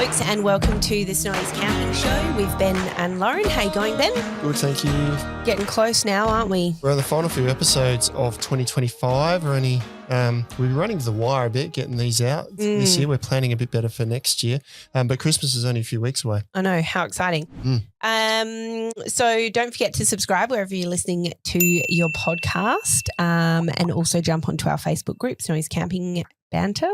folks, and welcome to the Snowy's Camping Show with Ben and Lauren. How you going, Ben? Good, thank you. Getting close now, aren't we? We're on the final few episodes of 2025. We're only we're running to the wire a bit, getting these out this year. We're planning a bit better for next year, but Christmas is only a few weeks away. I know, how exciting. So don't forget to subscribe wherever you're listening to your podcast, and also jump onto our Facebook group, Snowy's Camping Banter.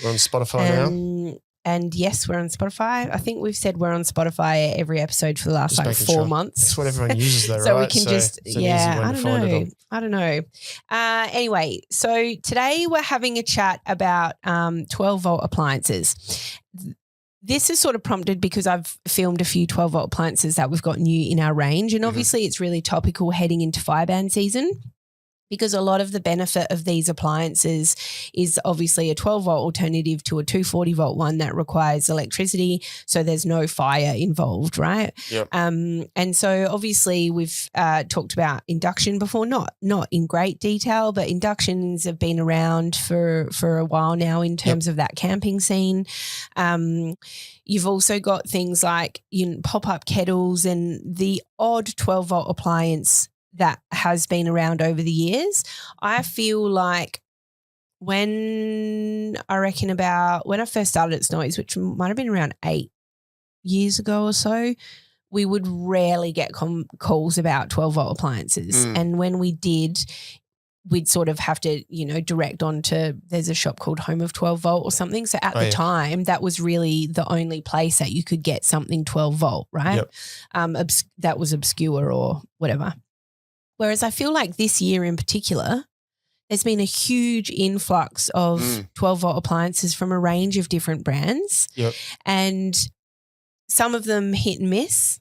We're on Spotify now. And yes, we're on Spotify. I think we've said we're on Spotify every episode for the last Just 4 months. That's what everyone uses though, so right? we can I don't know. Anyway, so today we're having a chat about 12-volt appliances. This is sort of prompted because I've filmed a few 12-volt appliances that we've got new in our range, and obviously it's really topical heading into fire ban season, because a lot of the benefit of these appliances is obviously a 12-volt alternative to a 240-volt one that requires electricity, so there's no fire involved, right? Yep. And so obviously we've talked about induction before, not in great detail, but inductions have been around for a while now in terms of that camping scene. You've also got things like pop-up kettles and the odd 12-volt appliance that has been around over the years. I feel like when I first started at Snowy's, which might have been around 8 years ago or so, we would rarely get calls about 12-volt appliances. And when we did, we'd sort of have to, direct on to, there's a shop called Home of 12-volt or something. So at the time, that was really the only place that you could get something 12-volt, right? Yep. That was obscure or whatever. Whereas I feel like this year in particular, there's been a huge influx of 12-volt appliances from a range of different brands. Yep. And some of them hit and miss.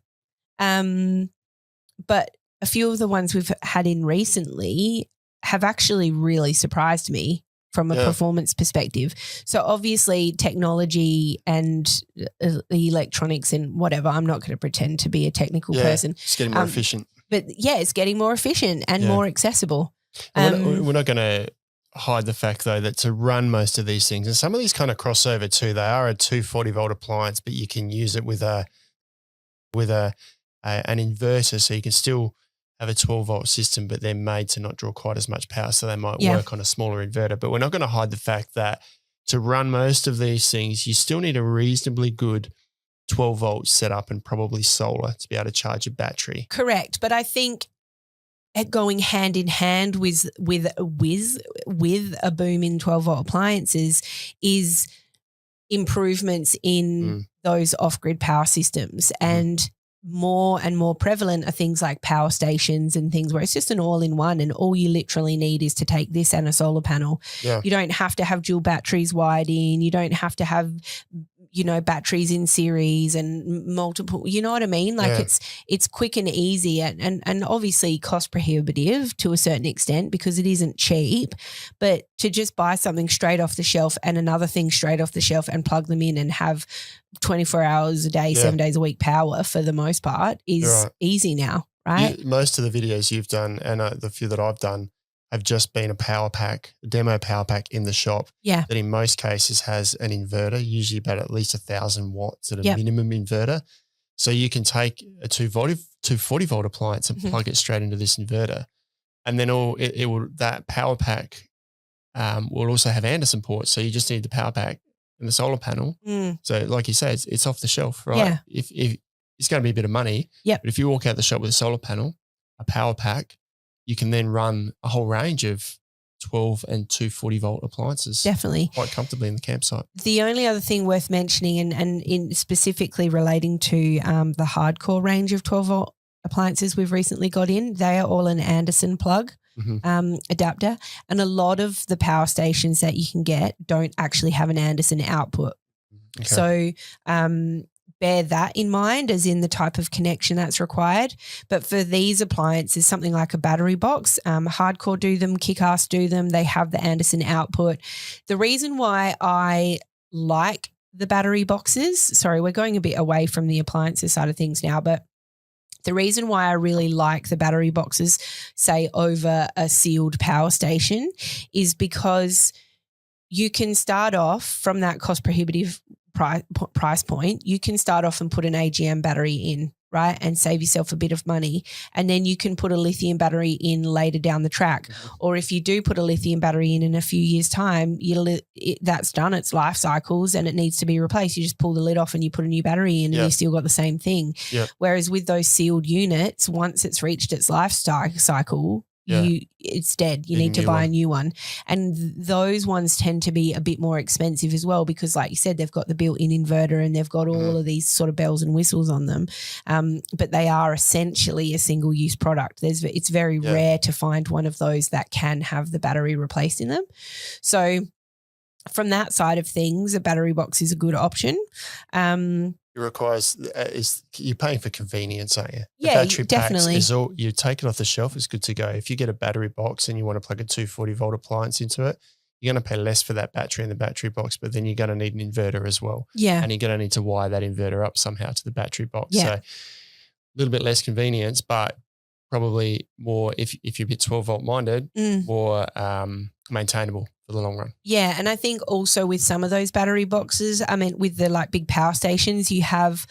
But a few of the ones we've had in recently have actually really surprised me from a performance perspective. So obviously technology and electronics and whatever, I'm not going to pretend to be a technical person. It's getting more efficient. But yeah, it's getting more efficient and more accessible. We're not going to hide the fact though that to run most of these things, and some of these kind of cross over too, they are a 240-volt appliance, but you can use it with an inverter, so you can still have a 12-volt system, but they're made to not draw quite as much power, so they might work on a smaller inverter. But we're not going to hide the fact that to run most of these things, you still need a reasonably good 12-volt setup and probably solar to be able to charge a battery. Correct. But I think going hand in hand with a boom in 12-volt appliances is improvements in those off-grid power systems, and more prevalent are things like power stations and things where it's just an all-in-one, and all you literally need is to take this and a solar panel. Yeah. You don't have to have dual batteries wired in. You don't have to have batteries in series and multiple, you know what I mean? Like it's quick and easy and obviously cost prohibitive to a certain extent because it isn't cheap, but to just buy something straight off the shelf and another thing straight off the shelf and plug them in and have 24 hours a day, 7 days a week power for the most part is easy now, right? Most of the videos you've done and the few that I've done have just been a power pack, a demo power pack in the shop that in most cases has an inverter, usually about at least 1,000 watts at a minimum inverter. So you can take a 240-volt appliance and plug it straight into this inverter. And then that power pack will also have Anderson ports. So you just need the power pack and the solar panel. So like you say, it's off the shelf, right? Yeah. If it's going to be a bit of money, but if you walk out the shop with a solar panel, a power pack, you can then run a whole range of 12 and 240-volt appliances. Definitely. Quite comfortably in the campsite. The only other thing worth mentioning and in specifically relating to the Hardkorr range of 12-volt appliances we've recently got in, they are all an Anderson plug adapter, and a lot of the power stations that you can get don't actually have an Anderson output. Okay. So bear that in mind as in the type of connection that's required. But for these appliances, something like a battery box, Hardkorr do them, Kick-Ass do them. They have the Anderson output. The reason why I like the battery boxes, sorry, we're going a bit away from the appliances side of things now, but the reason why I really like the battery boxes, say over a sealed power station, is because you can start off from that cost prohibitive price point, you can start off and put an AGM battery in, right, and save yourself a bit of money. And then you can put a lithium battery in later down the track. Or if you do put a lithium battery in a few years' time, that's done. Its life cycles and it needs to be replaced. You just pull the lid off and you put a new battery in and you still got the same thing. Yep. Whereas with those sealed units, once it's reached its life cycle, it's dead. You need to buy a new one. And those ones tend to be a bit more expensive as well because like you said, they've got the built-in inverter and they've got all of these sort of bells and whistles on them. But they are essentially a single-use product. It's very rare to find one of those that can have the battery replaced in them. So from that side of things, a battery box is a good option. It requires you're paying for convenience, aren't you? The yeah, battery definitely. Packs is all you take it off the shelf. It's good to go. If you get a battery box and you want to plug a 240-volt appliance into it, you're going to pay less for that battery in the battery box, but then you're going to need an inverter as well. Yeah, and you're going to need to wire that inverter up somehow to the battery box. Yeah. So a little bit less convenience, but probably more if you're a bit 12-volt minded, more maintainable for the long run. Yeah, and I think also with some of those battery boxes, I mean, with the like big power stations, you have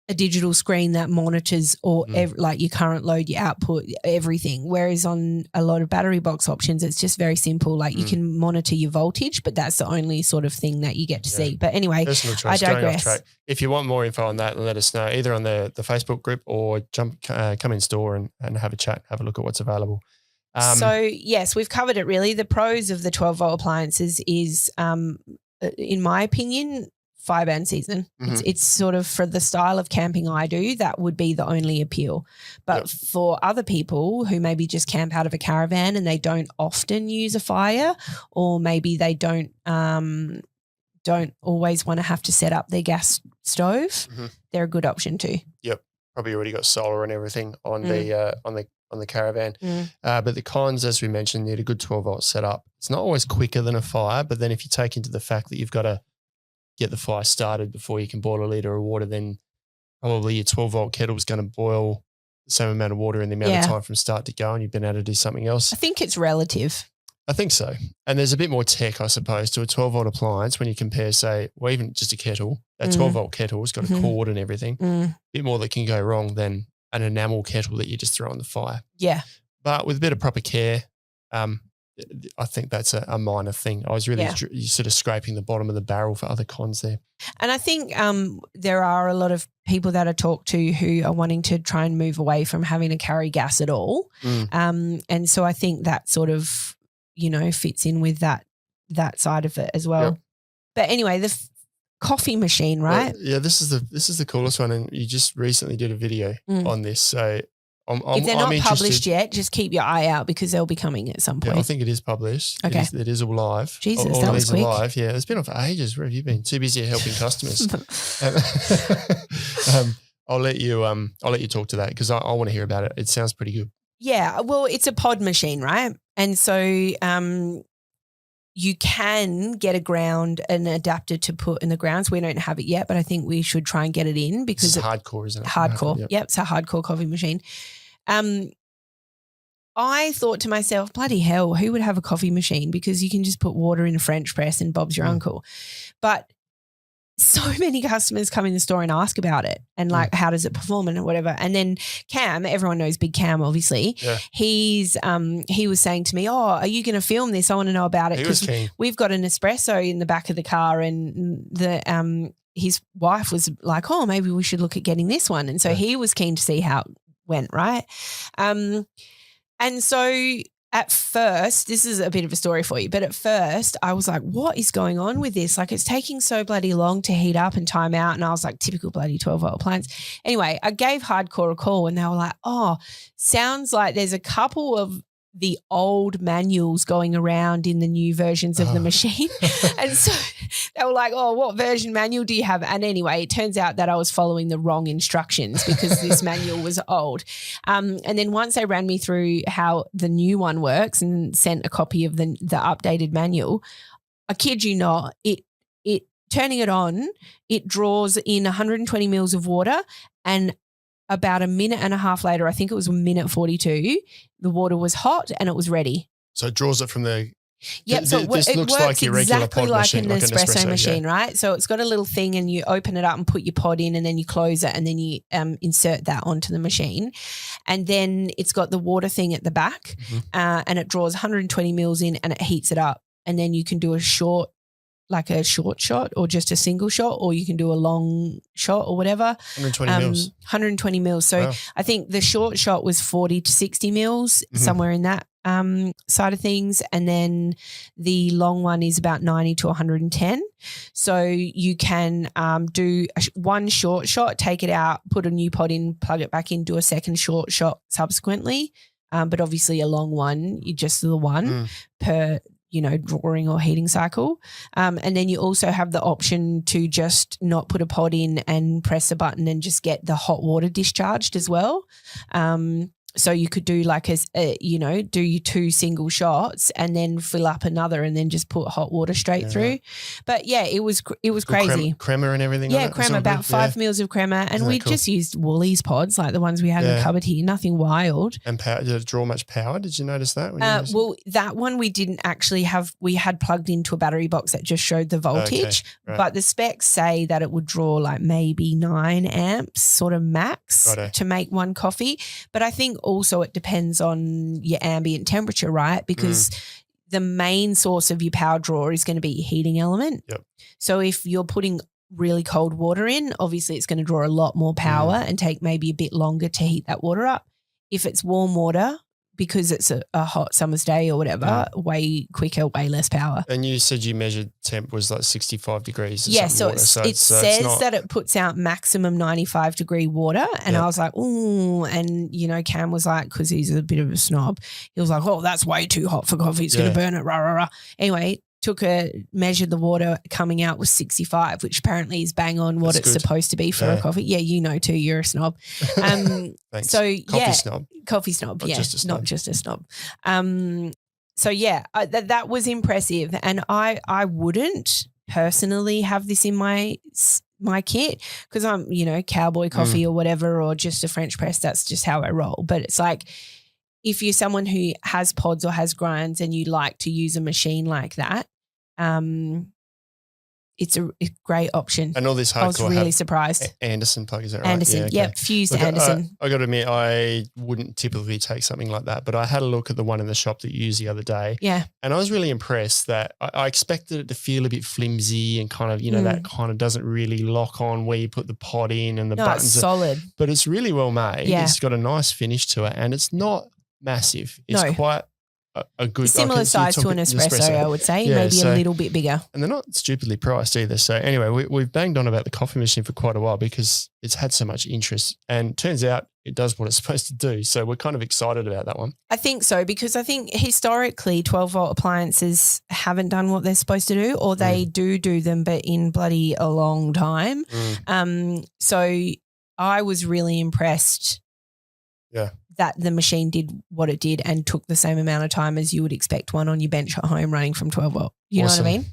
a digital screen that monitors like your current load, your output, everything. Whereas on a lot of battery box options, it's just very simple. Like you can monitor your voltage, but that's the only sort of thing that you get to see. But anyway, I digress. If you want more info on that, let us know either on the Facebook group or come in store and have a chat, have a look at what's available. So yes, we've covered it really. The pros of the 12-volt appliances is, in my opinion, fire ban season. It's sort of for the style of camping I do, that would be the only appeal. But for other people who maybe just camp out of a caravan and they don't often use a fire, or maybe they don't always want to have to set up their gas stove, they're a good option too. Yep, probably already got solar and everything on the caravan. But the cons, as we mentioned, need a good 12-volt setup. It's not always quicker than a fire, but then if you take into the fact that you've got to get the fire started before you can boil a litre of water, then probably your 12-volt kettle is going to boil the same amount of water in the amount of time from start to go, and you've been able to do something else. I think it's relative. I think so. And there's a bit more tech, I suppose, to a 12-volt appliance when you compare, say, well, even just a kettle. That 12-volt kettle has got a cord and everything. A bit more that can go wrong than an enamel kettle that you just throw on the fire. Yeah. But with a bit of proper care, I think that's a minor thing. I was really sort of scraping the bottom of the barrel for other cons there. And I think there are a lot of people that I talk to who are wanting to try and move away from having to carry gas at all. And so I think that sort of, fits in with that side of it as well. Yep. But anyway, the coffee machine, right? Yeah, this is the coolest one, and you just recently did a video on this. So if they're not published yet, just keep your eye out because they'll be coming at some point. Yeah, I think it is published. Okay. It is all live. Jesus, all that was quick. Live. Yeah, it's been on for ages. Where have you been? Too busy helping customers. I'll let you talk to that because I want to hear about it. It sounds pretty good. Yeah, well, it's a pod machine, right? And so you can get an adapter to put in the grounds. We don't have it yet, but I think we should try and get it in because it's Hardkorr, isn't it? Hardkorr. Yep, it's a Hardkorr coffee machine. I thought to myself, bloody hell, who would have a coffee machine? Because you can just put water in a French press and Bob's your uncle. But so many customers come in the store and ask about it and like, how does it perform and whatever. And then Cam, everyone knows Big Cam, obviously. Yeah. He was saying to me, are you going to film this? I want to know about it because we've got an espresso in the back of the car and his wife was like, oh, maybe we should look at getting this one. And so he was keen to see how it went, right? And so at first, this is a bit of a story for you, but at first I was like, what is going on with this? Like it's taking so bloody long to heat up and time out. And I was like, typical bloody 12-volt appliance. Anyway, I gave Hardkorr a call and they were like, sounds like there's a couple of the old manuals going around in the new versions of the machine. And so they were like, what version manual do you have? And anyway, it turns out that I was following the wrong instructions because this manual was old. And then once they ran me through how the new one works and sent a copy of the updated manual, I kid you not, it turning it on, it draws in 120 mils of water, and about a minute and a half later, I think it was a minute 42, the water was hot and it was ready. So it draws it from the Yep. So this it looks works like your regular exactly pod like machine, an like an espresso espresso machine, right? So it's got a little thing and you open it up and put your pod in and then you close it and then you insert that onto the machine. And then it's got the water thing at the back and it draws 120 mils in and it heats it up. And then you can do a short shot or just a single shot, or you can do a long shot or whatever. 120 mils. 120 mils. So wow. I think the short shot was 40 to 60 mils, somewhere in that side of things. And then the long one is about 90 to 110. So you can do one short shot, take it out, put a new pod in, plug it back in, do a second short shot subsequently. But obviously a long one, you just the one per drawing or heating cycle. And then you also have the option to just not put a pod in and press a button and just get the hot water discharged as well. So you could do do your 2 single shots and then fill up another and then just put hot water straight through. But yeah, it was crazy. Crema and everything. Yeah, crema, about 5 mils of crema. And we just used Woolies pods like the ones we had in the cupboard here, nothing wild. And power, did it draw much power? Did you notice that? Well, that one we didn't actually have. We had plugged into a battery box that just showed the voltage, but the specs say that it would draw like maybe 9 amps sort of max to make one coffee. But I think also it depends on your ambient temperature, right? Because the main source of your power draw is going to be your heating element. Yep. So if you're putting really cold water in, obviously it's going to draw a lot more power and take maybe a bit longer to heat that water up. If it's warm water, because it's a hot summer's day or whatever, way quicker, way less power. And you said you measured temp was like 65 degrees. So it says that it puts out maximum 95 degree water. And I was like, ooh. And, Cam was like, because he's a bit of a snob, he was like, oh, that's way too hot for coffee. It's going to burn it, rah, rah, rah. Anyway, measured the water coming out was 65, which apparently is bang on what it's supposed to be for a coffee. Yeah, too, you're a snob. Thanks. So Coffee snob. Not just a snob. So yeah, that was impressive. And I wouldn't personally have this in my kit because I'm, cowboy coffee or whatever, or just a French press. That's just how I roll. But it's like, if you're someone who has pods or has grinds and you like to use a machine like that, it's a great option. And all this Hardkorr, I was really surprised. Anderson plug, is that right? Anderson, fused Anderson. I got to admit, I wouldn't typically take something like that, but I had a look at the one in the shop that you used the other day. Yeah. And I was really impressed that I expected it to feel a bit flimsy and kind of, that kind of doesn't really lock on where you put the pod in and the buttons. It's solid. But it's really well made. Yeah. It's got a nice finish to it and it's not massive. It's quite a good similar size to an espresso, I would say, maybe a little bit bigger. And they're not stupidly priced either. So anyway, we've banged on about the coffee machine for quite a while because it's had so much interest and turns out it does what it's supposed to do. So we're kind of excited about that one. I think so, because I think historically 12-volt appliances haven't done what they're supposed to do, or they do them, but in bloody a long time. So I was really impressed that the machine did what it did and took the same amount of time as you would expect one on your bench at home running from 12-volt. You know what I mean?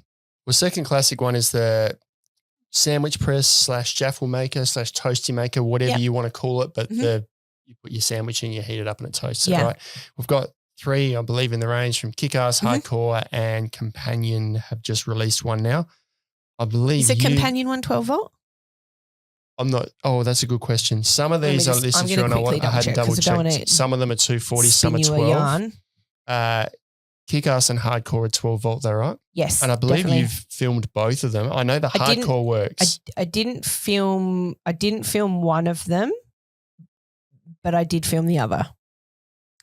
Well, second classic one is the sandwich press / jaffle maker / toasty maker, whatever you want to call it. But you put your sandwich in, you heat it up and it toasts it, right? We've got 3, I believe, in the range from Kick-Ass, Hardkorr and Companion have just released one now. I believe is a Companion one 12-volt? I'm not. Oh, that's a good question. Some of these I listened to and I hadn't double checked. Some of them are 240, some are 12. Kick-Ass and Hardkorr are 12-volt, though, right? Yes, and I believe you've filmed both of them. I know the Hardkorr works. I didn't film one of them, but I did film the other.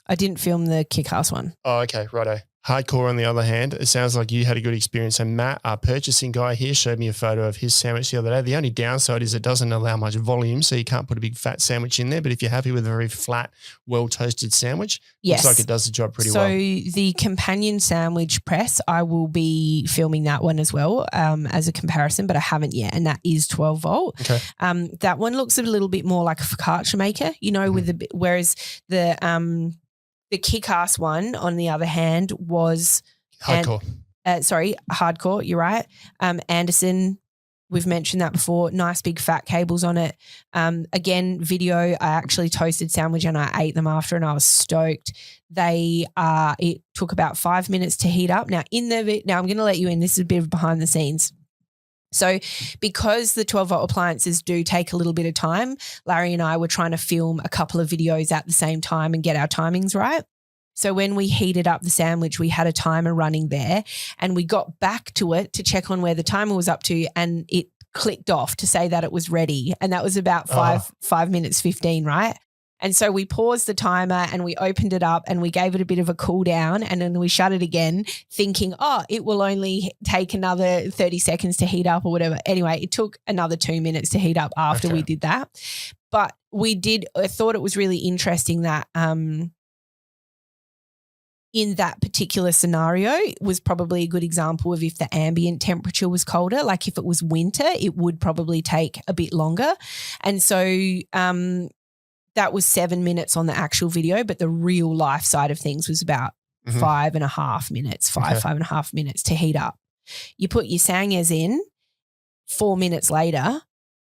I didn't film the Kick-Ass one. Oh, okay, righto. Hardkorr, on the other hand, it sounds like you had a good experience. And Matt, our purchasing guy here, showed me a photo of his sandwich the other day. The only downside is it doesn't allow much volume, so you can't put a big fat sandwich in there. But if you're happy with a very flat, well-toasted sandwich, looks like it does the job pretty well. So the Companion sandwich press, I will be filming that one as well as a comparison, but I haven't yet, and that is 12-volt. Okay. That one looks a little bit more like a focaccia maker, with whereas the Kick-Ass one, on the other hand, was Hardkorr. Hardkorr, you're right. Anderson, we've mentioned that before. Nice big fat cables on it. Again, video, I actually toasted sandwich and I ate them after and I was stoked. it took about 5 minutes to heat up. Now I'm going to let you in. This is a bit of behind the scenes. So because the 12-volt appliances do take a little bit of time, Larry and I were trying to film a couple of videos at the same time and get our timings right. So when we heated up the sandwich, we had a timer running there and we got back to it to check on where the timer was up to, and it clicked off to say that it was ready. And that was about 5 minutes 15, right? And so we paused the timer and we opened it up and we gave it a bit of a cool down, and then we shut it again thinking, it will only take another 30 seconds to heat up or whatever. Anyway, it took another 2 minutes to heat up after we did that. But I thought it was really interesting that in that particular scenario, it was probably a good example of if the ambient temperature was colder. Like if it was winter, it would probably take a bit longer. And so that was 7 minutes on the actual video, but the real life side of things was about 5.5 minutes, 5.5 minutes to heat up. You put your sangers in, 4 minutes later,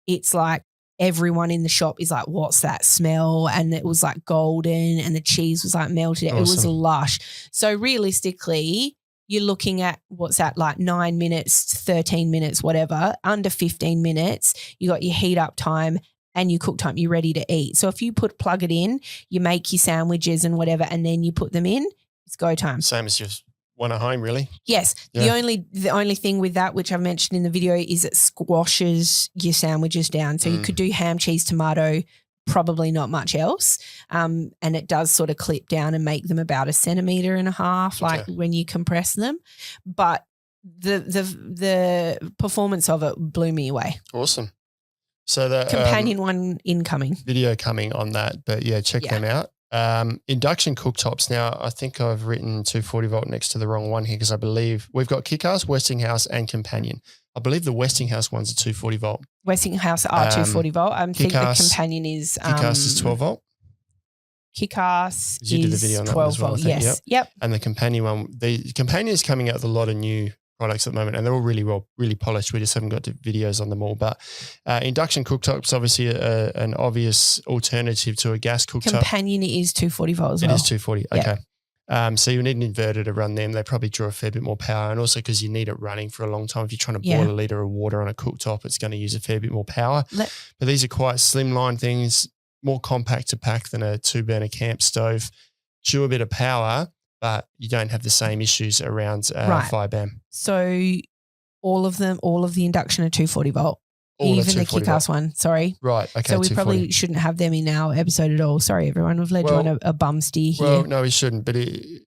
it's like everyone in the shop is like, what's that smell? And it was like golden and the cheese was like melted. Awesome. It was lush. So realistically, you're looking at what's that, like 9 minutes, 13 minutes, whatever, under 15 minutes, you got your heat up time and your cook time, you're ready to eat. So if you plug it in, you make your sandwiches and whatever, and then you put them in, it's go time. Same as just one at home, really. Yes. Yeah. The only thing with that, which I've mentioned in the video, is it squashes your sandwiches down. So you could do ham, cheese, tomato, probably not much else. And it does sort of clip down and make them about 1.5 centimeters, like when you compress them. But the performance of it blew me away. Awesome. So the companion one incoming. Video coming on that, but check them out. Induction cooktops. Now, I think I've written 240 volt next to the wrong one here because I believe we've got Kick-Ass, Westinghouse, and Companion. I believe the Westinghouse one's a 240 volt. Westinghouse are 240 volt. I think the Companion is Kick-Ass is 12 volt. Kick-Ass you did the video on 12 volt. Yes. Yep. And the Companion one, the Companion is coming out with a lot of new products at the moment, and they're all really polished. We just haven't got the videos on them all. But induction cooktops, obviously an obvious alternative to a gas cooktop. Companion is 240 volt as well. It is 240. Okay. So you need an inverter to run them. They probably draw a fair bit more power, and also because you need it running for a long time. If you're trying to boil a litre of water on a cooktop, it's going to use a fair bit more power. But these are quite slimline things, more compact to pack than a 2-burner camp stove. Chew a bit of power, but you don't have the same issues around FIBAM. So all of the induction are 240 volt. Even the Kick-Ass one, sorry. Right, okay. So we probably shouldn't have them in our episode at all. Sorry, everyone. We've led you on a bum steer here. Well, no, we shouldn't, but it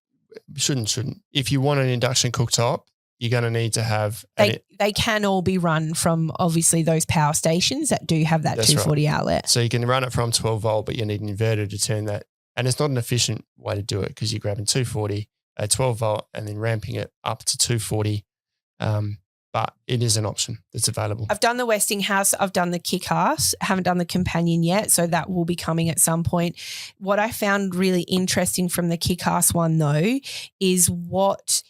shouldn't. If you want an induction cooktop, you're going to need to have... They can all be run from obviously those power stations that do have that 240 outlet. So you can run it from 12 volt, but you need an inverter to turn that. And it's not an efficient way to do it because you're grabbing 240 at 12 volt and then ramping it up to 240. But it is an option that's available. I've done the Westinghouse. I've done the Kick-Ass. I haven't done the Companion yet, so that will be coming at some point. What I found really interesting from the Kick-Ass one, though, is what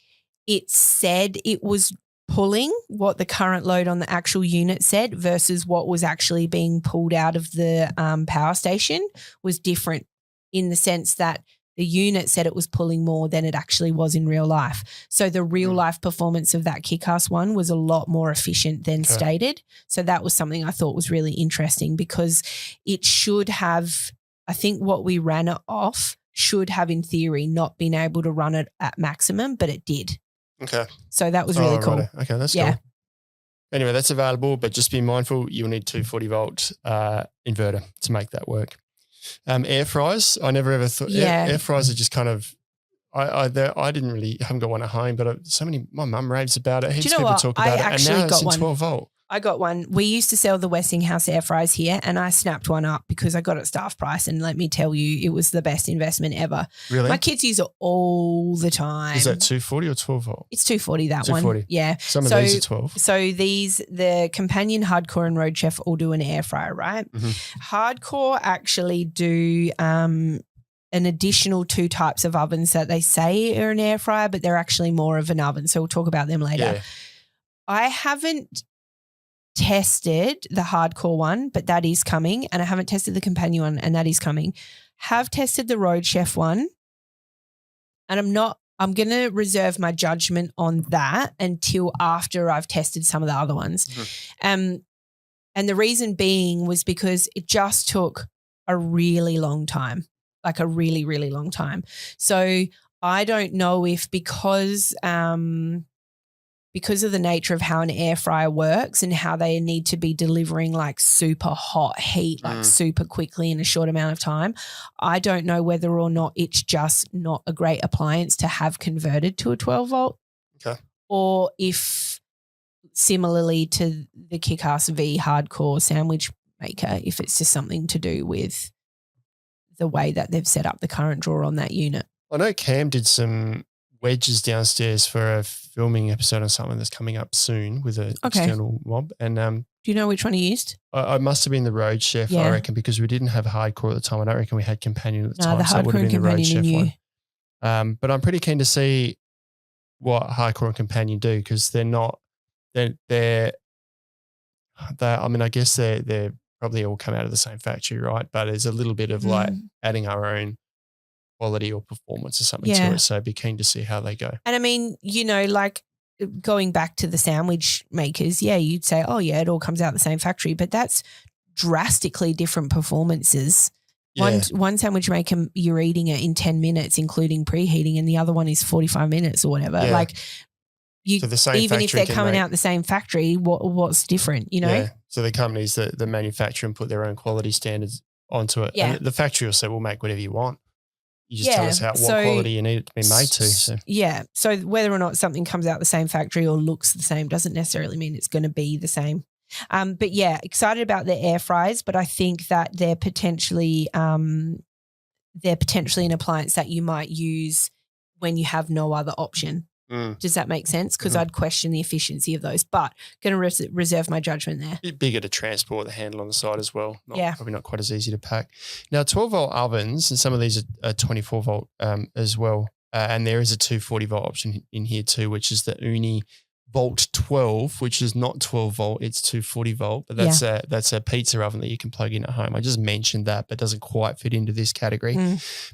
it said it was pulling, what the current load on the actual unit said versus what was actually being pulled out of the power station was different, in the sense that the unit said it was pulling more than it actually was in real life. So the real life performance of that Kick-Ass one was a lot more efficient than stated. So that was something I thought was really interesting because it should have, I think what we ran it off should have in theory not been able to run it at maximum, but it did. Okay. So that was really cool. Right. Okay, that's cool. Anyway, that's available, but just be mindful you'll need 240 volt inverter to make that work. Air fryers, I never ever thought. Air fryers are just kind of. I haven't got one at home, but my mum raves about it. Heaps of people talk about it, and now it's in 12 volt. I got one. We used to sell the Westinghouse air fryers here, and I snapped one up because I got it staff price, and let me tell you, it was the best investment ever. Really? My kids use it all the time. Is that 240 or 12 volt? It's 240, that 240. one. Yeah. Some of these are 12. So the Companion, Hardkorr, and Road Chef all do an air fryer, right? Mm-hmm. Hardkorr actually do an additional 2 types of ovens that they say are an air fryer, but they're actually more of an oven. So we'll talk about them later. Yeah. I haven't tested the Hardkorr one, but that is coming, and I haven't tested the Companion one, and that is coming. Have tested the Road Chef one. And I'm going to reserve my judgment on that until after I've tested some of the other ones. And the reason being was because it just took a really long time, like a really, really long time. So I don't know if because of the nature of how an air fryer works and how they need to be delivering like super hot heat, like super quickly in a short amount of time, I don't know whether or not it's just not a great appliance to have converted to a 12 volt. Okay. Or if similarly to the Kick-Ass V Hardkorr sandwich maker, if it's just something to do with the way that they've set up the current drawer on that unit. I know Cam did some wedges downstairs for a filming episode or something that's coming up soon with an external mob. And do you know which one he used? I must have been the Road Chef, I reckon, because we didn't have Hardkorr at the time. I don't reckon we had Companion at the time. The so it would have Hardkorr been the Road Chef one. But I'm pretty keen to see what Hardkorr and Companion do, because they're I mean, I guess they're probably all come out of the same factory, right? But there's a little bit of like adding our own quality or performance or something to it. So I'd be keen to see how they go. And I mean, you know, like going back to the sandwich makers, you'd say, oh yeah, it all comes out the same factory, but that's drastically different performances. Yeah. One sandwich maker, you're eating it in 10 minutes, including preheating, and the other one is 45 minutes or whatever. Yeah. Like so the same even if they're coming out the same factory, what's different, you know? Yeah. So the companies that manufacture and put their own quality standards onto it. Yeah. And the factory will say, we'll make whatever you want. You just tell us what quality you need it to be made to. So. Yeah. So whether or not something comes out the same factory or looks the same doesn't necessarily mean it's going to be the same. But yeah, excited about the air fryers, but I think that they're potentially an appliance that you might use when you have no other option. Does that make sense? Because I'd question the efficiency of those, but going to reserve my judgment there. A bit bigger to transport, the handle on the side as well. Probably not quite as easy to pack. Now, 12-volt ovens, and some of these are 24-volt as well, and there is a 240-volt option in here too, which is the Uni Volt 12, which is not 12-volt, it's 240-volt, but that's a pizza oven that you can plug in at home. I just mentioned that, but doesn't quite fit into this category.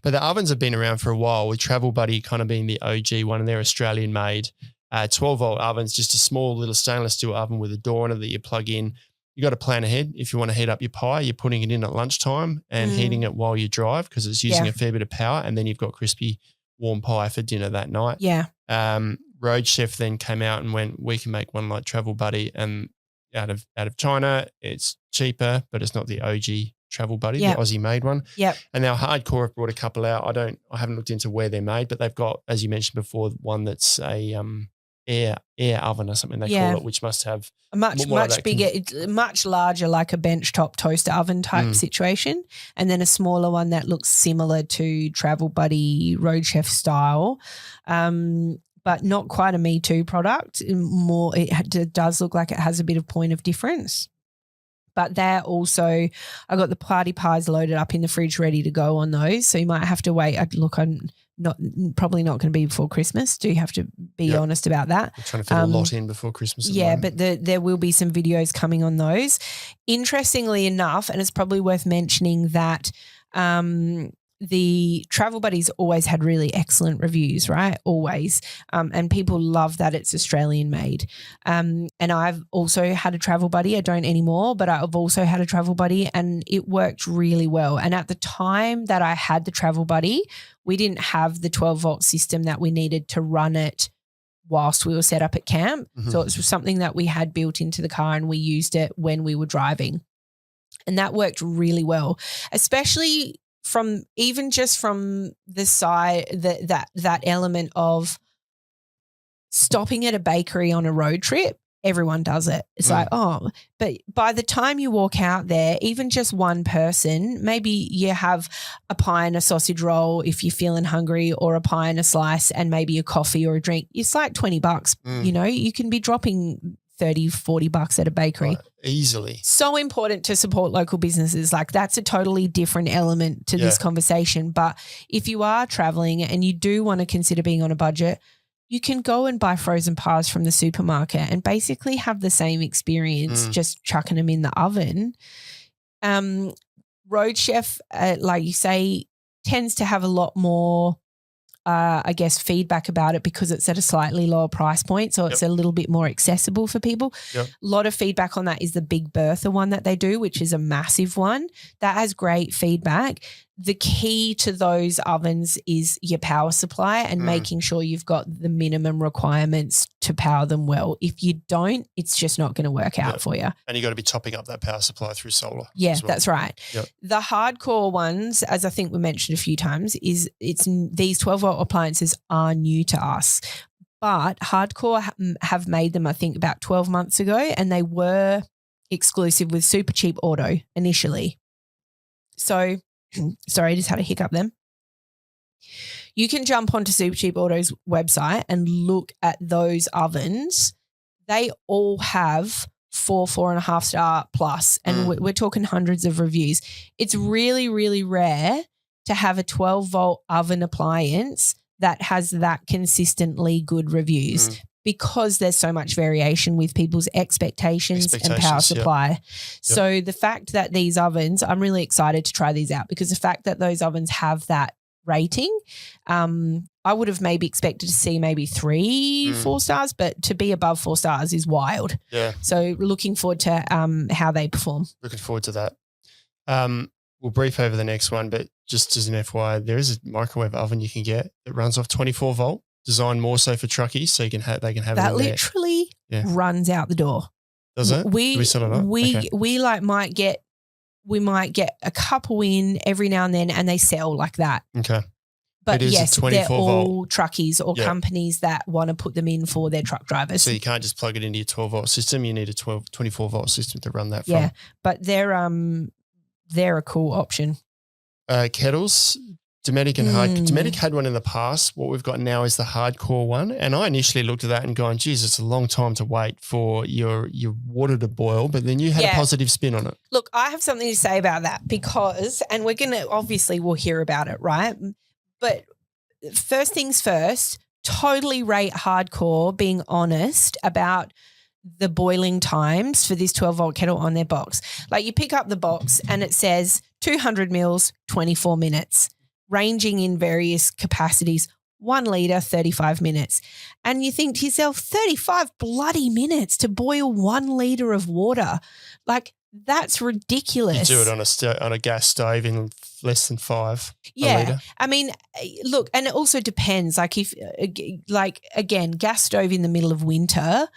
But the ovens have been around for a while, with Travel Buddy kind of being the OG one, and they're Australian-made 12-volt ovens, just a small little stainless steel oven with a door on it that you plug in. You got to plan ahead. If you want to heat up your pie, you're putting it in at lunchtime and heating it while you drive, because it's using a fair bit of power, and then you've got crispy, warm pie for dinner that night. Yeah. Road Chef then came out and went, we can make one like Travel Buddy, and out of China, it's cheaper, but it's not the OG Travel Buddy, the Aussie made one. Yep. And now Hardkorr have brought a couple out. I haven't looked into where they're made, but they've got, as you mentioned before, one that's a air oven or something they call it, which must have a much bigger, it's much larger, like a benchtop toaster oven type situation, and then a smaller one that looks similar to Travel Buddy Road Chef style. But not quite a Me Too product. More, it does look like it has a bit of point of difference. But they're also, I got the party pies loaded up in the fridge ready to go on those. So you might have to wait. Look, I'm probably not going to be before Christmas. Do you have to be honest about that? We're trying to fit a lot in before Christmas. But there will be some videos coming on those. Interestingly enough, and it's probably worth mentioning that the Travel Buddy's always had really excellent reviews, right? Always. And people love that it's Australian made. And I've also had a Travel Buddy. I don't anymore, but I've also had a Travel Buddy, and it worked really well. And at the time that I had the Travel Buddy, we didn't have the 12-volt system that we needed to run it whilst we were set up at camp. So it was something that we had built into the car, and we used it when we were driving. And that worked really well, especially from the side that element of stopping at a bakery on a road trip. Everyone does it. It's like, but by the time you walk out there, even just one person, maybe you have a pie and a sausage roll if you're feeling hungry, or a pie and a slice and maybe a coffee or a drink. It's like $20. You know, you can be dropping $30-$40 at a bakery. Easily. So important to support local businesses. Like, that's a totally different element to this conversation. But if you are traveling and you do want to consider being on a budget, you can go and buy frozen pies from the supermarket and basically have the same experience, just chucking them in the oven. Road Chef, like you say, tends to have a lot more I guess, feedback about it because it's at a slightly lower price point, so it's a little bit more accessible for people. Yep. A lot of feedback on that is the Big Bertha one that they do, which is a massive one. That has great feedback. The key to those ovens is your power supply and making sure you've got the minimum requirements to power them well. If you don't, it's just not going to work out for you. And you got to be topping up that power supply through solar. Yeah, that's right. Yep. The Hardkorr ones, as I think we mentioned a few times, is these 12-volt appliances are new to us. But Hardkorr have made them, I think, about 12 months ago, and they were exclusive with Super Cheap Auto initially. So, sorry, I just had a hiccup then. You can jump onto Super Cheap Auto's website and look at those ovens. They all have 4.5 star plus, and we're talking hundreds of reviews. It's really, really rare to have a 12-volt oven appliance that has that consistently good reviews because there's so much variation with people's expectations and power supply. Yep. So the fact that these ovens, I'm really excited to try these out because the fact that those ovens have that rating, I would have maybe expected to see maybe 3-4 stars, but to be above 4 stars is wild. Yeah. So looking forward to how they perform. Looking forward to that. We'll brief over the next one, but just as an FYI, there is a microwave oven you can get that runs off 24 volt, designed more so for truckies, so they can have that it in there. literally runs out the door. Does it? We might get a couple in every now and then, and they sell like that. Okay. But yes, they're all volt. truckies or companies that want to put them in for their truck drivers. So you can't just plug it into your 12-volt system. You need a 24-volt system to run that from. Yeah, but they're a cool option. Kettles, Dometic and Hardkorr. Dometic had one in the past. What we've got now is the Hardkorr one. And I initially looked at that and gone, geez, it's a long time to wait for your water to boil. But then you had a positive spin on it. Look, I have something to say about that because, and we're going to, obviously we'll hear about it, right? But first things first, totally rate Hardkorr being honest about the boiling times for this 12-volt kettle on their box. Like you pick up the box and it says 200 mils, 24 minutes, ranging in various capacities, 1 litre, 35 minutes. And you think to yourself, 35 bloody minutes to boil 1 litre of water. Like that's ridiculous. You do it on a gas stove in less than 5. Yeah. I mean, look, and it also depends. Like if, again, gas stove in the middle of winter,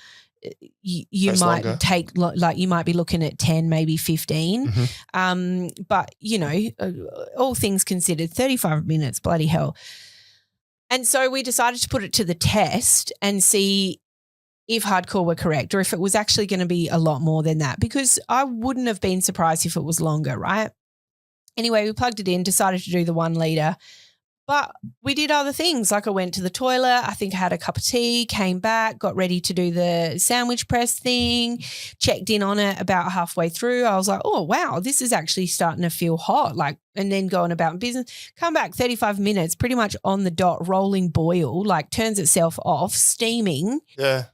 you might longer. You might be looking at 10, maybe 15. But, you know, all things considered, 35 minutes, bloody hell. And so we decided to put it to the test and see if Hardkorr were correct or if it was actually going to be a lot more than that, because I wouldn't have been surprised if it was longer, right? Anyway, we plugged it in, decided to do the 1 litre, but we did other things. Like I went to the toilet, I think I had a cup of tea, came back, got ready to do the sandwich press thing, checked in on it about halfway through. I was like, oh, wow, this is actually starting to feel hot. Like, and then going about business, come back 35 minutes, pretty much on the dot, rolling boil, like turns itself off, steaming. Yeah.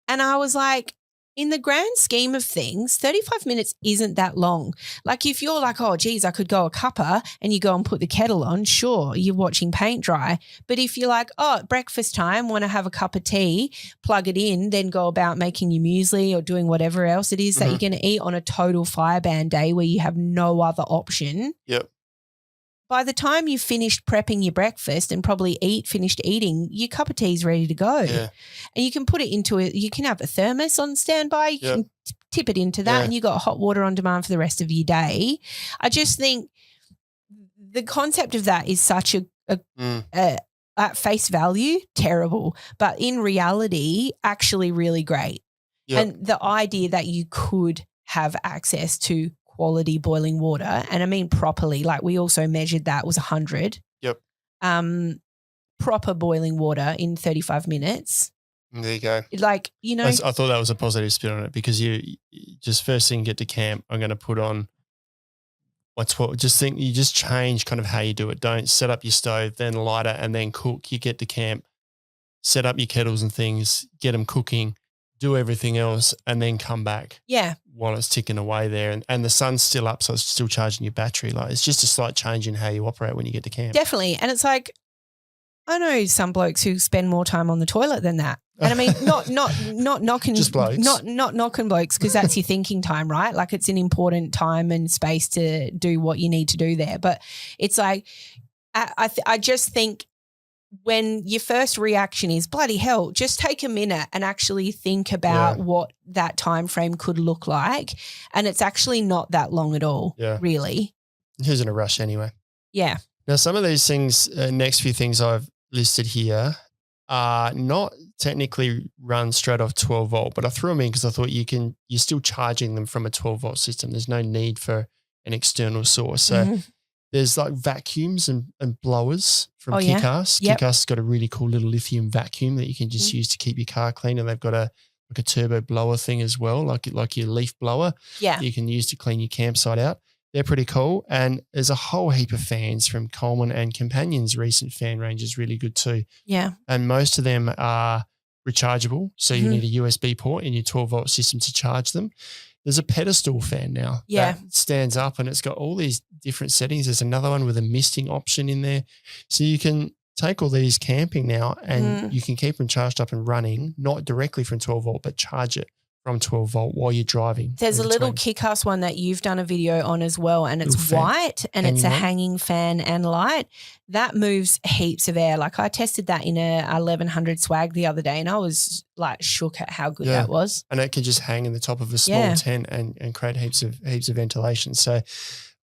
And I was like, in the grand scheme of things, 35 minutes isn't that long. Like if you're like, oh, geez, I could go a cuppa and you go and put the kettle on, sure, you're watching paint dry. But if you're like, oh, breakfast time, want to have a cup of tea, plug it in, then go about making your muesli or doing whatever else it is that you're going to eat on a total fireban day where you have no other option. Yep. By the time you've finished prepping your breakfast and probably finished eating, your cup of tea is ready to go. Yeah. And you can put it into it. You can have a thermos on standby. You can tip it into that and you got hot water on demand for the rest of your day. I just think the concept of that is such at face value, terrible, but in reality, actually really great. Yep. And the idea that you could have access to quality boiling water, and I mean properly, like we also measured that was 100. Yep. Proper boiling water in 35 minutes. There you go. Like, you know. I thought that was a positive spin on it because you just first thing you get to camp, I'm going to put on you just change kind of how you do it. Don't set up your stove, then light it and then cook. You get to camp, set up your kettles and things, get them cooking, do everything else and then come back. Yeah. While it's ticking away there and the sun's still up, so it's still charging your battery. Like it's just a slight change in how you operate when you get to camp. Definitely. And it's like, I know some blokes who spend more time on the toilet than that. And I mean, not knocking, just blokes. not knocking blokes, because that's your thinking time, right? Like, it's an important time and space to do what you need to do there. But it's like, I just think when your first reaction is bloody hell, just take a minute and actually think about what that time frame could look like. And it's actually not that long at all, really. Who's in a rush anyway? Yeah. Now, some of these things, next few things I've listed here are not technically run straight off 12 volt, but I threw them in because I thought you're still charging them from a 12 volt system. There's no need for an external source. So there's like vacuums and blowers from Kickass. Yep. Kickass has got a really cool little lithium vacuum that you can just use to keep your car clean. And they've got a turbo blower thing as well, like your leaf blower that you can use to clean your campsite out. They're pretty cool. And there's a whole heap of fans from Coleman and Companion's recent fan range is really good too. Yeah. And most of them are rechargeable. So you need a USB port in your 12 volt system to charge them. There's a pedestal fan now that stands up and it's got all these different settings. There's another one with a misting option in there. So you can take all these camping now and you can keep them charged up and running, not directly from 12 volt, but charge it from 12 volt while you're driving. There's a little Kickass one that you've done a video on as well, and it's white and it's a hanging fan and light. That moves heaps of air. Like, I tested that in a 1100 swag the other day and I was like shook at how good that was. And it can just hang in the top of a small tent and create heaps of ventilation. So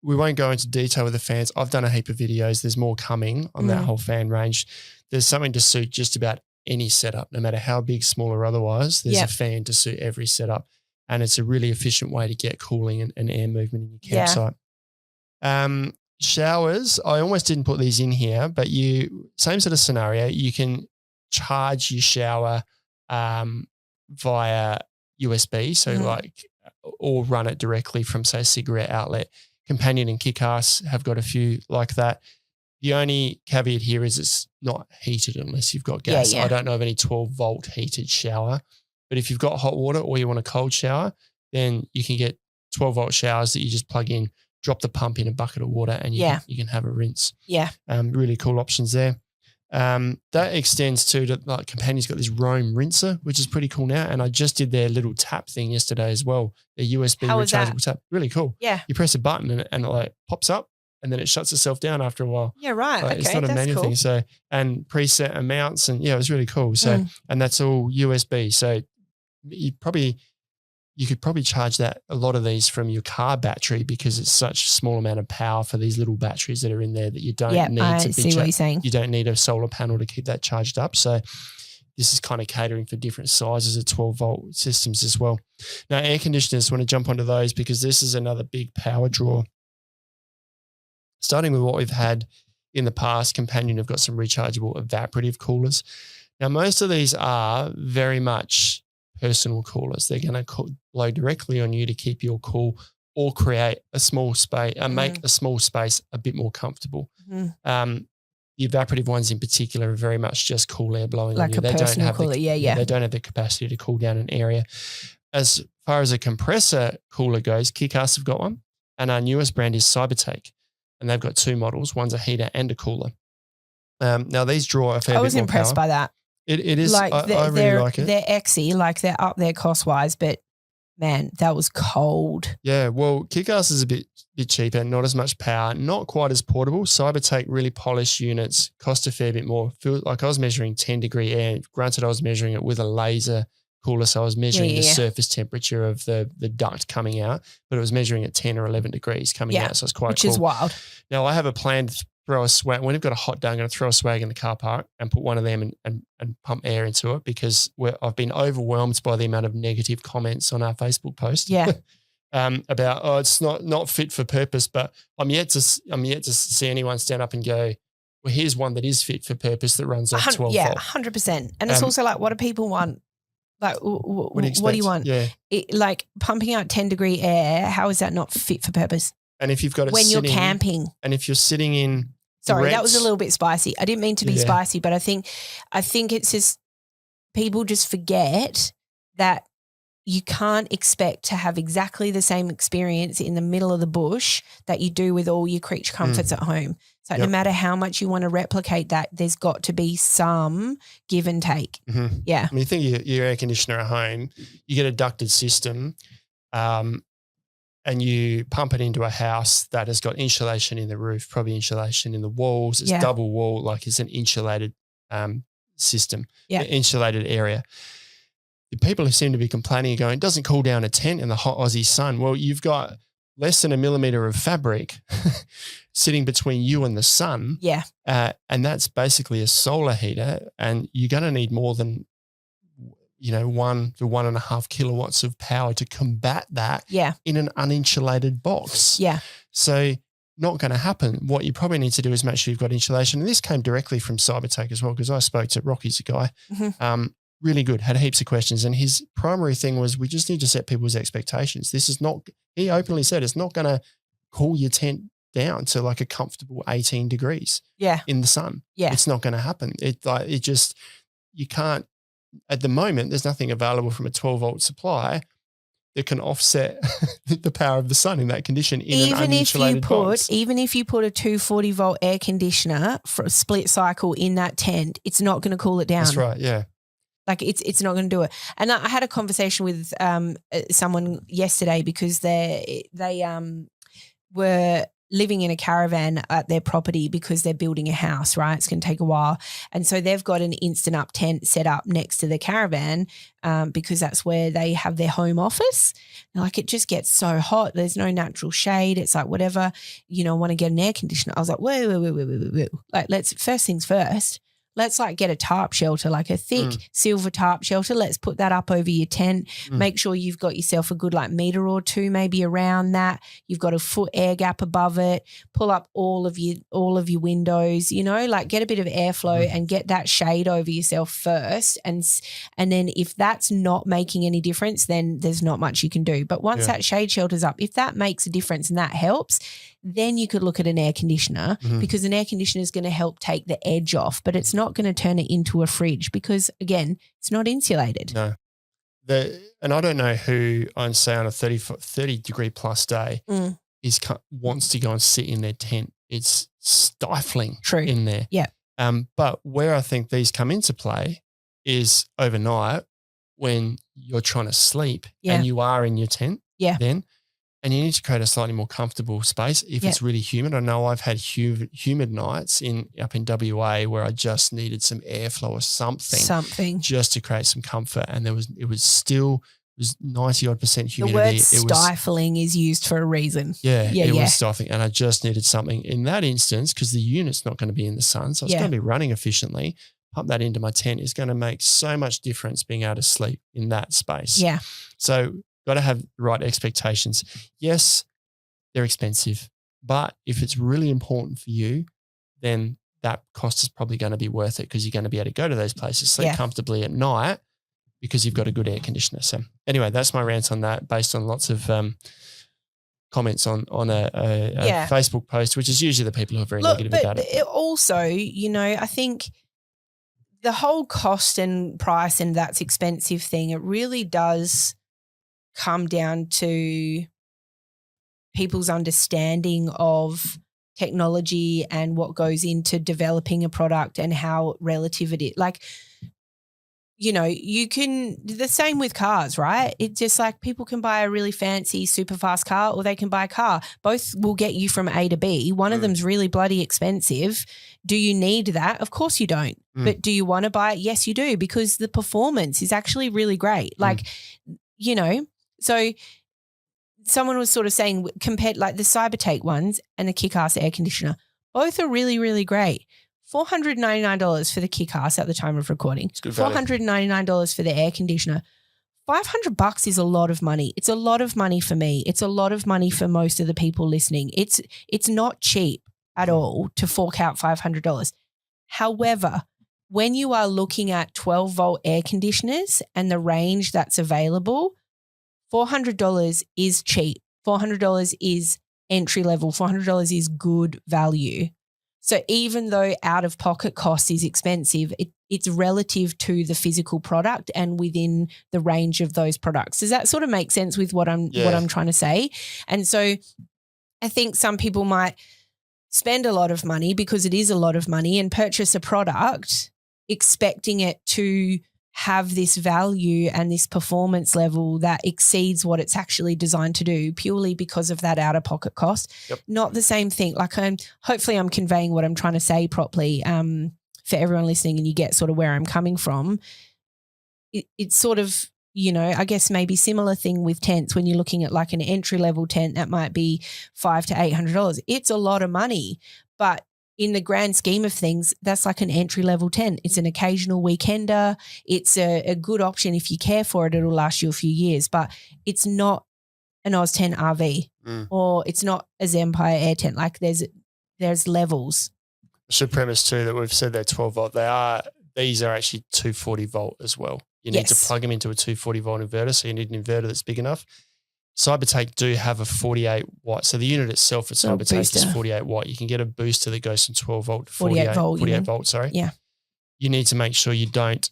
we won't go into detail with the fans. I've done a heap of videos. There's more coming on that whole fan range. There's something to suit just about any setup, no matter how big, small or otherwise. There's a fan to suit every setup, and it's a really efficient way to get cooling and air movement in your campsite. Showers, I almost didn't put these in here, but same sort of scenario. You can charge your shower via USB, or run it directly from, say, a cigarette outlet. Companion and Kickass have got a few like that. The only caveat here is it's not heated unless you've got gas. I don't know of any 12 volt heated shower, but if you've got hot water or you want a cold shower, then you can get 12 volt showers that you just plug in, drop the pump in a bucket of water and you can have a rinse. Yeah. Really cool options there. That extends to like Companion's got this Roam rinser, which is pretty cool now. And I just did their little tap thing yesterday as well. The USB rechargeable tap. Really cool. Yeah. You press a button and it like pops up. And then it shuts itself down after a while. Yeah, right. Okay, it's not a manual thing. So, and preset amounts and it was really cool. So, and that's all USB. So you could probably charge a lot of these from your car battery because it's such a small amount of power for these little batteries that are in there that you don't need to see what you're saying. You don't need a solar panel to keep that charged up. So this is kind of catering for different sizes of 12 volt systems as well. Now, air conditioners, want to jump onto those because this is another big power draw. Starting with what we've had in the past, Companion have got some rechargeable evaporative coolers. Now, most of these are very much personal coolers. They're going to blow directly on you to keep you cool or create a small space, make a small space a bit more comfortable. The evaporative ones in particular are very much just cool air blowing on you. They don't have cooler. They don't have the capacity to cool down an area. As far as a compressor cooler goes, Kickass have got one, and our newest brand is Cybertake. And they've got two models. One's a heater and a cooler. Now, these draw a fair bit more power. I was impressed by that. It is. Like I really like it. They're exy, like they're up there cost-wise, but, man, that was cold. Yeah, well, Kickass is a bit cheaper, not as much power, not quite as portable. Cybertake really polished units, cost a fair bit more. Feel like I was measuring 10-degree air. Granted, I was measuring it with a laser cooler, so I was measuring the surface temperature of the duct coming out, but it was measuring at 10 or 11 degrees coming out, so it's quite cool. Which is wild. Now, I have a plan to throw a swag. When we've got a hot day, I'm going to throw a swag in the car park and put one of them and pump air into it because I've been overwhelmed by the amount of negative comments on our Facebook post. Yeah. About, it's not fit for purpose, but I'm yet to see anyone stand up and go, well, here's one that is fit for purpose that runs off 12 volt. Yeah, 100%. And it's also like, what do people want? Like, what do you want? Yeah. Like pumping out 10-degree air, how is that not fit for purpose? And if you've got it when you're camping. And if you're sitting in. Sorry, that was a little bit spicy. I didn't mean to be spicy, but I think it's just people just forget that you can't expect to have exactly the same experience in the middle of the bush that you do with all your creature comforts at home. So no matter how much you want to replicate that, there's got to be some give and take. Mm-hmm. Yeah. I mean, you think your air conditioner at home, you get a ducted system and you pump it into a house that has got insulation in the roof, probably insulation in the walls. It's double wall, like it's an insulated system, insulated area. The people who seem to be complaining are going, it doesn't cool down a tent in the hot Aussie sun. Well, you've got less than a millimeter of fabric sitting between you and the sun. Yeah. And that's basically a solar heater, and you're going to need more than, 1 to 1.5 kilowatts of power to combat that in an uninsulated box. Yeah. So not going to happen. What you probably need to do is make sure you've got insulation. And this came directly from CyberTech as well, because I spoke to Rocky's a guy. Mm-hmm. Really good, had heaps of questions. And his primary thing was, we just need to set people's expectations. This is not, he openly said, it's not going to cool your tent down to like a comfortable 18 degrees in the sun. Yeah. It's not going to happen. You can't, at the moment, there's nothing available from a 12-volt supply that can offset the power of the sun in that condition in an uninsulated box. Even if you put a 240-volt air conditioner for a split cycle in that tent, it's not going to cool it down. That's right, yeah. Like it's not going to do it. And I had a conversation with someone yesterday because they were living in a caravan at their property because they're building a house, right? It's going to take a while. And so they've got an instant up tent set up next to the caravan because that's where they have their home office. And like, it just gets so hot. There's no natural shade. It's like, whatever, want to get an air conditioner. I was like, whoa. Like, first things first. Let's like get a tarp shelter, like a thick silver tarp shelter. Let's put that up over your tent. Make sure you've got yourself a good like meter or two maybe around that. You've got a foot air gap above it. Pull up all of your windows, like get a bit of airflow and get that shade over yourself first. And then if that's not making any difference, then there's not much you can do. But once that shade shelter's up, if that makes a difference and that helps, then you could look at an air conditioner because an air conditioner is going to help take the edge off, but it's not going to turn it into a fridge because, again, it's not insulated. No. And I don't know who, on say on a 30 degree plus day wants to go and sit in their tent. It's stifling in there. Yeah. But where I think these come into play is overnight when you're trying to sleep and you are in your tent then. And you need to create a slightly more comfortable space if it's really humid. I know I've had humid nights up in WA where I just needed some airflow or something just to create some comfort. And it was 90-odd% humidity. The word stifling is used for a reason. It was stifling, and I just needed something in that instance because the unit's not going to be in the sun, so it's going to be running efficiently. Pump that into my tent is going to make so much difference being able to sleep in that space. Yeah. So got to have the right expectations. Yes, they're expensive, but if it's really important for you, then that cost is probably going to be worth it because you're going to be able to go to those places, sleep comfortably at night because you've got a good air conditioner. So anyway, that's my rant on that based on lots of comments on a Facebook post, which is usually the people who are very negative about it. Also, I think the whole cost and price and that's expensive thing, it really does come down to people's understanding of technology and what goes into developing a product and how relative it is. Like, you can, the same with cars, right? It's just like people can buy a really fancy super fast car or they can buy a car. Both will get you from A to B. One of them's really bloody expensive. Do you need that? Of course you don't. But do you want to buy it? Yes, you do, because the performance is actually really great. Like, so someone was sort of saying compared like the CyberTech ones and the Kick-Ass air conditioner, both are really, really great. $499 for the Kick-Ass at the time of recording. $499 for the air conditioner. $500 is a lot of money. It's a lot of money for me. It's a lot of money for most of the people listening. It's not cheap at all to fork out $500. However, when you are looking at 12-volt air conditioners and the range that's available, $400 is cheap. $400 is entry level. $400 is good value. So even though out-of-pocket cost is expensive, it's relative to the physical product and within the range of those products. Does that sort of make sense with what I'm trying to say? And so I think some people might spend a lot of money, because it is a lot of money, and purchase a product expecting it to have this value and this performance level that exceeds what it's actually designed to do, purely because of that out-of-pocket cost. Yep. Not the same thing. Like, hopefully I'm conveying what I'm trying to say properly for everyone listening, and you get sort of where I'm coming from. It's sort of, you know, I guess maybe similar thing with tents. When you're looking at like an entry-level tent that might be $500 to $800. It's a lot of money, but in the grand scheme of things, that's like an entry-level tent. It's an occasional weekender. It's a good option. If you care for it, it'll last you a few years, but it's not an Oz tent RV or it's not a Empire air tent. Like there's levels. I should premise too that we've said they're 12 volt. These are actually 240 volt as well. You need to plug them into a 240 volt inverter. So you need an inverter that's big enough. Cybertake do have a 48 watt. So the unit itself at Cybertake is 48 watt. You can get a booster that goes from 12 volt to 48 volt, sorry. Yeah. You need to make sure you don't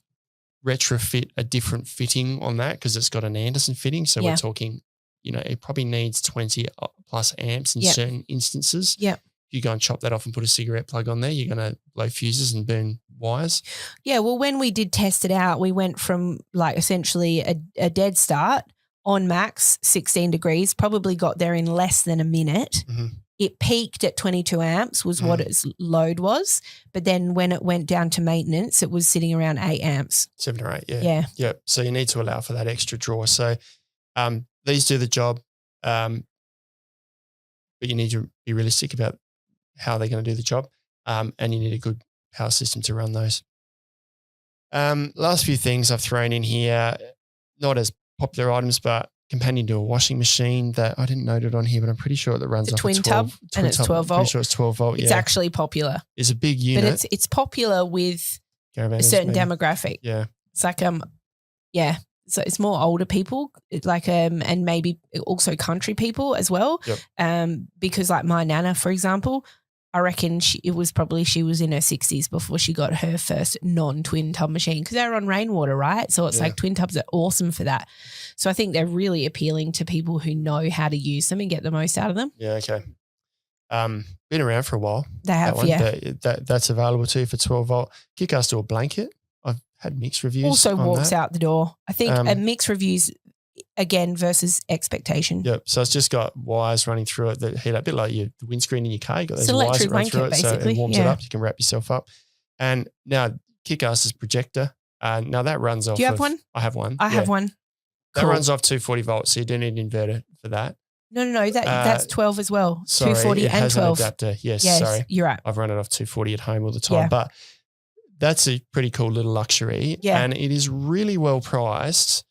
retrofit a different fitting on that, because it's got an Anderson fitting. So we're talking, you know, it probably needs 20 plus amps in certain instances. Yeah. If you go and chop that off and put a cigarette plug on there, you're going to blow fuses and burn wires. Yeah. Well, when we did test it out, we went from like essentially a dead start on max 16 degrees, probably got there in less than a minute. Mm-hmm. It peaked at 22 amps was what its load was. But then when it went down to maintenance, it was sitting around 8 amps. 7 or 8, yeah. Yeah. So you need to allow for that extra draw. So these do the job, but you need to be realistic about how they're going to do the job, and you need a good power system to run those. Last few things I've thrown in here, not as popular items, but companion to a washing machine that I didn't note it on here, but I'm pretty sure that runs off a twin tub, and it's 12 volt. I'm pretty sure it's 12 volt. It's actually popular. It's a big unit. But it's popular with a certain demographic. Yeah. It's like, so it's more older people, like, and maybe also country people as well. Yep. Because like my nana, for example, I reckon she was in her 60s before she got her first non-twin tub machine, because they're on rainwater, right? So it's like twin tubs are awesome for that. So I think they're really appealing to people who know how to use them and get the most out of them. Yeah, okay. Been around for a while. They have, That's available too for 12 volt. Kick-ass to a blanket. I've had mixed reviews. Also on walks that. out the door. I think mixed reviews again versus expectation. Yep. So it's just got wires running through it that heat up, a bit like the windscreen in your car. You got those wires that run through it, so it warms it up. You can wrap yourself up. And now Kick-ass's projector. Now that runs off. Do you have one? I have one. I have one. That runs off 240 volts, so you do need an inverter for that. No. That's 12 as well. Sorry, 240 it and has 12. An adapter. Yes, sorry. You're right. I've run it off 240 at home all the time. But that's a pretty cool little luxury. Yeah. And it is really well priced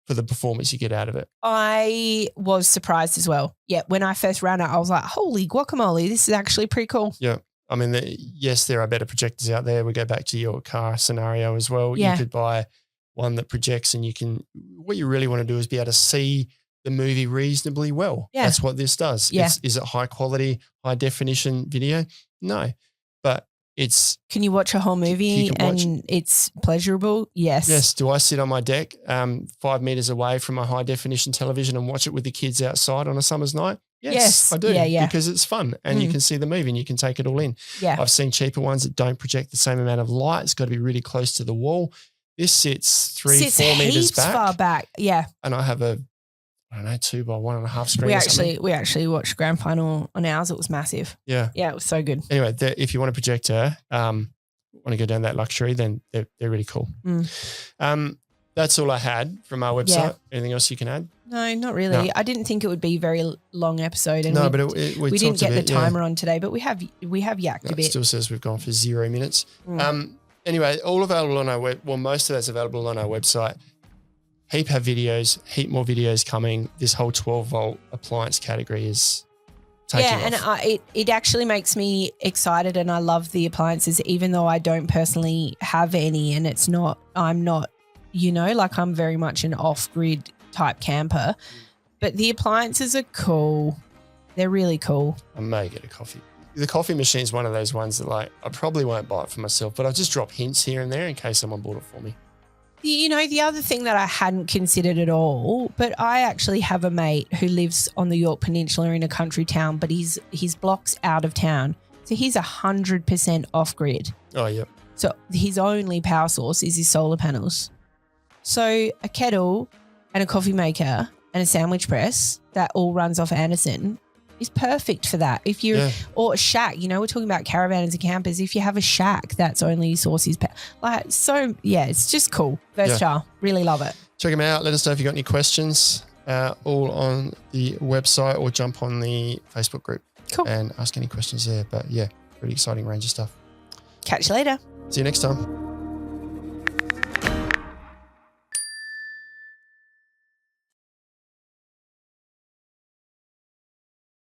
for the performance you get out of it. I was surprised as well. Yeah. When I first ran it, I was like, holy guacamole, this is actually pretty cool. Yeah. I mean, yes, there are better projectors out there. We go back to your car scenario as well. Yeah. You could buy one that projects, and what you really want to do is be able to see the movie reasonably well. Yeah. That's what this does. Yeah. Is it high quality, high definition video? No, but Can you watch a whole movie and it's pleasurable? Yes. Yes. Do I sit on my deck 5 meters away from a high definition television and watch it with the kids outside on a summer's night? Yes, I do. Yeah. Because it's fun and you can see the movie and you can take it all in. Yeah. I've seen cheaper ones that don't project the same amount of light. It's got to be really close to the wall. This sits 4 meters back. Far back. Yeah. And I have 2 by 1.5 screen. We actually watched grand final on ours. It was massive. Yeah. Yeah, it was so good. Anyway, if you want a projector, want to go down that luxury, then they're really cool. That's all I had from our website. Yeah. Anything else you can add? No, not really. No. I didn't think it would be a very long episode. And we didn't get the timer on today, but we have yacked a bit. It still says we've gone for 0 minutes. Anyway, all available on our most of that's available on our website. Heap have videos, heap more videos coming. This whole 12 volt appliance category is taking off. And it actually makes me excited, and I love the appliances, even though I don't personally have any, and I'm not, I'm very much an off-grid type camper, but the appliances are cool. They're really cool. I may get a coffee The coffee machine is one of those ones that like I probably won't buy it for myself, but I'll just drop hints here and there in case someone bought it for me. You know, the other thing that I hadn't considered at all, but I actually have a mate who lives on the York Peninsula in a country town, but his block's out of town. So he's 100% off-grid. Oh, yeah. So his only power source is his solar panels. So a kettle and a coffee maker and a sandwich press that all runs off Anderson is perfect for that. If you're or a shack, you know, we're talking about caravans and campers. If you have a shack, that's only your source is it's just cool, versatile. Really love it. Check them out. Let us know if you got any questions. All on the website or jump on the Facebook group. Cool. And ask any questions there. But yeah, pretty exciting range of stuff. Catch you later. See you next time.